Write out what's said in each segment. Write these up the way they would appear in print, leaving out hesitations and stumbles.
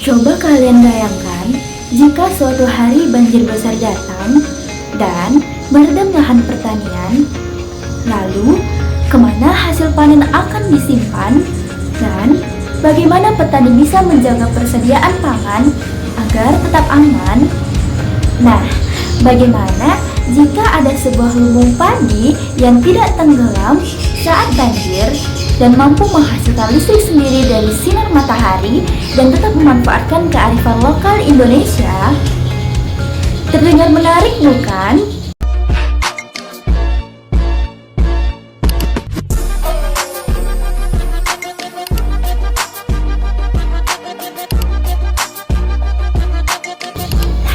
Coba kalian bayangkan jika suatu hari banjir besar datang dan merendam lahan pertanian, lalu kemana hasil panen akan disimpan dan bagaimana petani bisa menjaga persediaan pangan agar tetap aman? Nah, bagaimana jika ada sebuah lumbung padi yang tidak tenggelam saat banjir dan mampu menghasilkan listrik sendiri dari sinar matahari dan tetap memanfaatkan kearifan lokal Indonesia? Terdengar menarik bukan?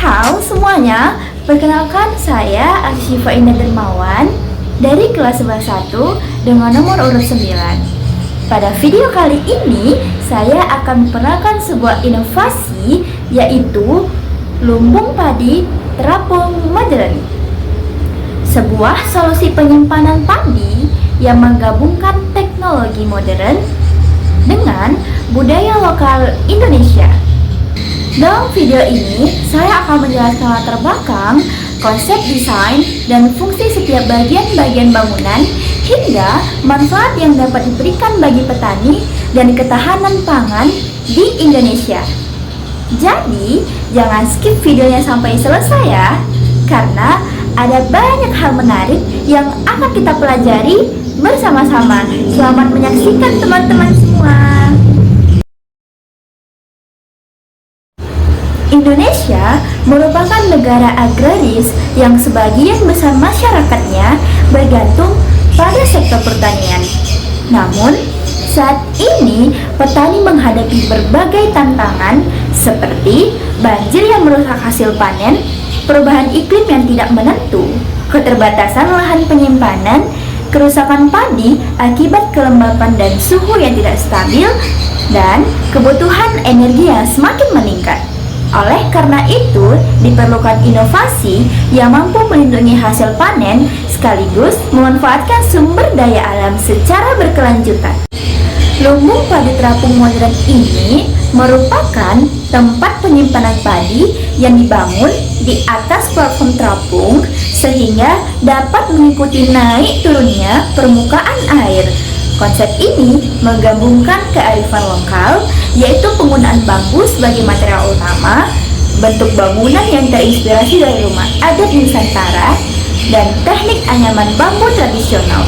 Halo semuanya, perkenalkan saya Asyifa Indah Dermawan dari kelas 11 1 dengan nomor urut 9. Pada video kali ini, saya akan memperkenalkan sebuah inovasi, yaitu lumbung padi terapung modern. Sebuah solusi penyimpanan padi yang menggabungkan teknologi modern dengan budaya lokal Indonesia. Dalam video ini, saya akan menjelaskan latar belakang, konsep desain, dan fungsi setiap bagian-bagian bangunan hingga manfaat yang dapat diberikan bagi petani dan ketahanan pangan di Indonesia. Jadi, jangan skip videonya sampai selesai ya, karena ada banyak hal menarik yang akan kita pelajari bersama-sama. Selamat menyaksikan teman-teman semua. Indonesia merupakan negara agraris yang sebagian besar masyarakatnya bergantung pada sektor pertanian. Namun, saat ini petani menghadapi berbagai tantangan seperti banjir yang merusak hasil panen, perubahan iklim yang tidak menentu, keterbatasan lahan penyimpanan, kerusakan padi akibat kelembapan dan suhu yang tidak stabil, dan kebutuhan energi yang semakin meningkat. Oleh karena itu, diperlukan inovasi yang mampu melindungi hasil panen sekaligus memanfaatkan sumber daya alam secara berkelanjutan. Lumbung padi terapung modern ini merupakan tempat penyimpanan padi yang dibangun di atas platform terapung sehingga dapat mengikuti naik turunnya permukaan air. Konsep ini menggabungkan kearifan lokal, yaitu penggunaan bambu sebagai material utama, bentuk bangunan yang terinspirasi dari rumah adat Nusantara, dan teknik anyaman bambu tradisional.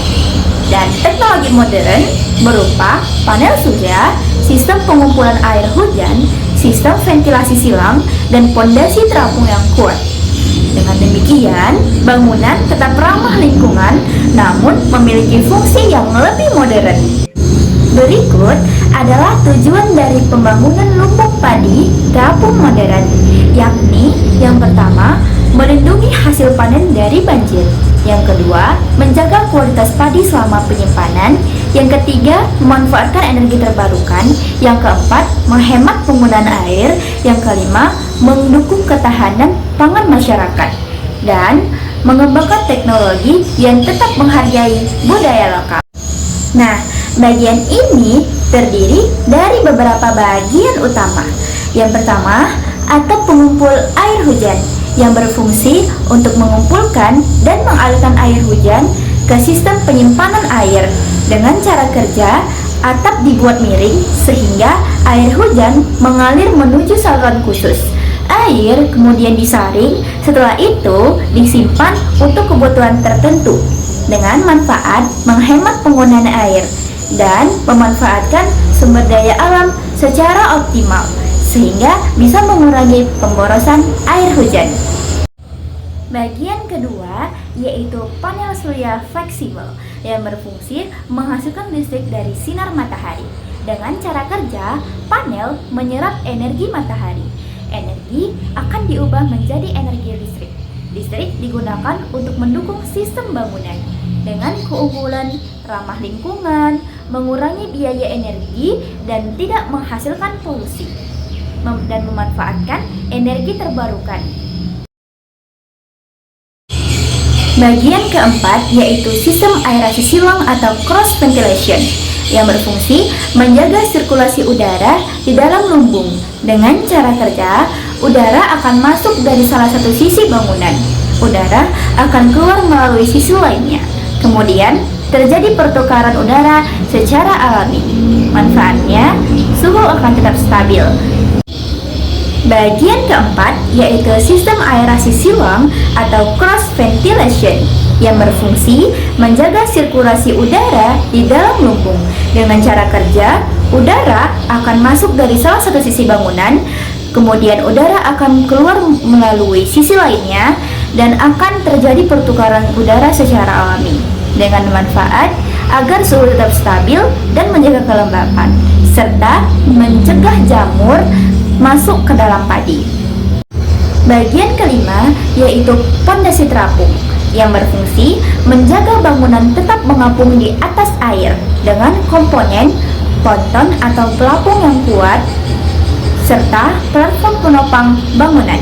Dan teknologi modern berupa panel surya, sistem pengumpulan air hujan, sistem ventilasi silang, dan pondasi terapung yang kuat. Dengan demikian, bangunan tetap ramah lingkungan namun memiliki fungsi yang lebih modern. Berikut adalah tujuan dari pembangunan lumbung padi terapung modern, yakni yang pertama, melindungi hasil panen dari banjir. Yang kedua, menjaga kualitas padi selama penyimpanan. Yang ketiga, memanfaatkan energi terbarukan. Yang keempat, menghemat penggunaan air. Yang kelima, mendukung ketahanan pangan masyarakat. Dan mengembangkan teknologi yang tetap menghargai budaya lokal. Nah, bagian ini terdiri dari beberapa bagian utama. Yang pertama, atap pengumpul air hujan yang berfungsi untuk mengumpulkan dan mengalirkan air hujan ke sistem penyimpanan air. Dengan cara kerja, atap dibuat miring sehingga air hujan mengalir menuju saluran khusus. Air kemudian disaring, setelah itu disimpan untuk kebutuhan tertentu dengan manfaat menghemat penggunaan air dan memanfaatkan sumber daya alam secara optimal sehingga bisa mengurangi pemborosan air hujan. Bagian kedua yaitu panel surya fleksibel yang berfungsi menghasilkan listrik dari sinar matahari. Dengan cara kerja, panel menyerap energi matahari. Energi akan diubah menjadi energi listrik. Listrik digunakan untuk mendukung sistem bangunan dengan keunggulan ramah lingkungan, mengurangi biaya energi, dan tidak menghasilkan polusi, dan memanfaatkan energi terbarukan. Bagian keempat yaitu sistem aerasi silang atau cross ventilation yang berfungsi menjaga sirkulasi udara di dalam lumbung. Dengan cara kerja, udara akan masuk dari salah satu sisi bangunan. Udara akan keluar melalui sisi lainnya. Kemudian, terjadi pertukaran udara secara alami. Manfaatnya, suhu akan tetap stabil. Bagian keempat yaitu sistem aerasi silang atau cross ventilation yang berfungsi menjaga sirkulasi udara di dalam lumbung. Dengan cara kerja, udara akan masuk dari salah satu sisi bangunan, kemudian udara akan keluar melalui sisi lainnya dan akan terjadi pertukaran udara secara alami dengan manfaat agar suhu tetap stabil dan menjaga kelembapan serta mencegah jamur masuk ke dalam padi. Bagian kelima yaitu pondasi terapung yang berfungsi menjaga bangunan tetap mengapung di atas air dengan komponen ponton atau pelapung yang kuat serta platform penopang bangunan.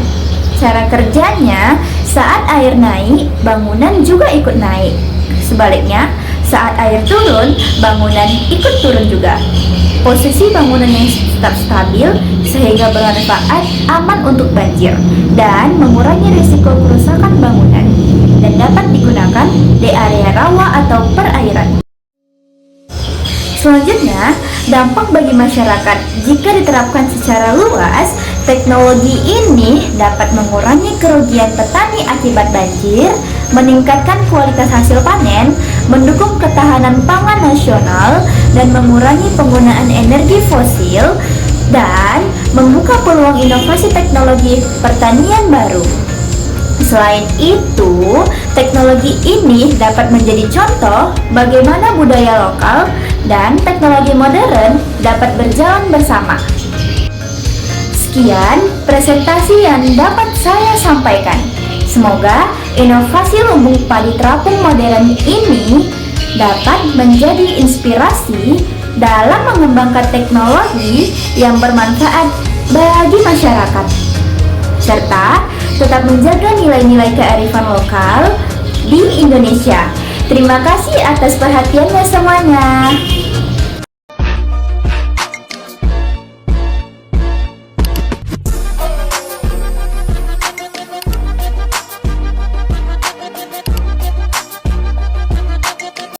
Cara kerjanya, saat air naik, bangunan juga ikut naik. Sebaliknya, saat air turun, bangunan ikut turun juga. Posisi bangunan yang tetap stabil sehingga bermanfaat, aman untuk banjir dan mengurangi risiko kerusakan bangunan dan dapat digunakan di area rawa atau perairan. Selanjutnya, dampak bagi masyarakat. Jika diterapkan secara luas, teknologi ini dapat mengurangi kerugian petani akibat banjir, meningkatkan kualitas hasil panen, mendukung ketahanan pangan nasional, dan mengurangi penggunaan energi fosil, dan membuka peluang inovasi teknologi pertanian baru. Selain itu, teknologi ini dapat menjadi contoh bagaimana budaya lokal dan teknologi modern dapat berjalan bersama. Sekian presentasi yang dapat saya sampaikan. Semoga inovasi lumbung padi terapung modern ini dapat menjadi inspirasi dalam mengembangkan teknologi yang bermanfaat bagi masyarakat, serta tetap menjaga nilai-nilai kearifan lokal di Indonesia. Terima kasih atas perhatiannya semuanya.